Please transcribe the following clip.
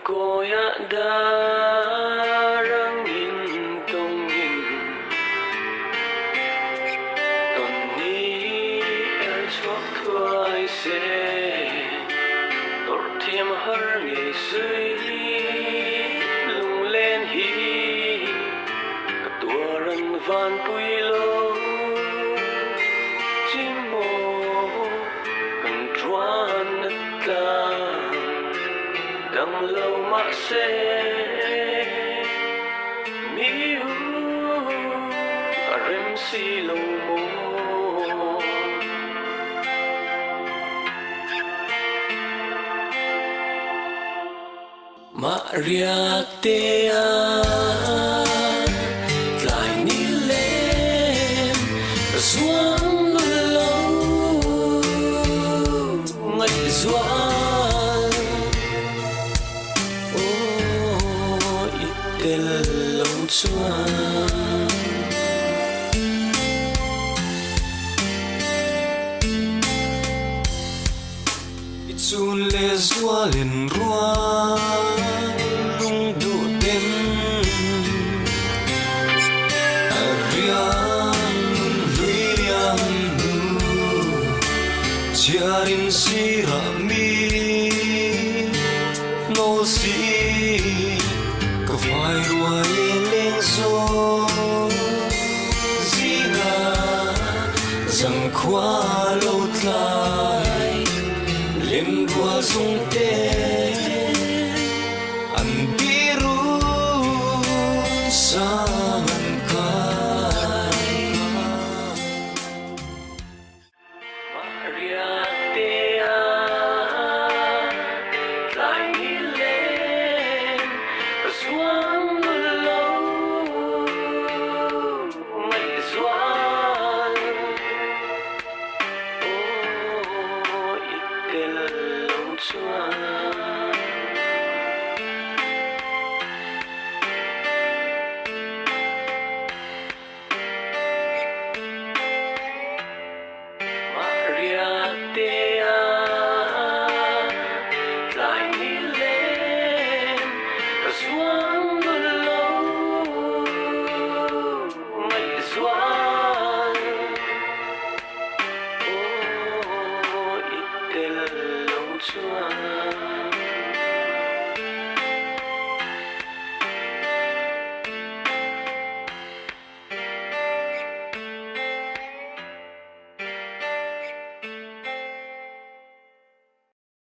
cô ya darang in tong in ton ni er chok thuai se tor thêm har ngày suy lung lên hi cả tua ran van pui lo chim mô cần choan ta đằng lâu mà sẽ miu rem si lâu mô Maria Tea lại ni lên doan lâu ngất doan itel lâu doan chun le zua len rua lung du den arian lui rian nu chiarin sira mi no si ka vai rua leng so zina zang khwa lo tlai lim rua sung te an biru sang kai Maria Tea lại đi lên xuống lâu ngày xóa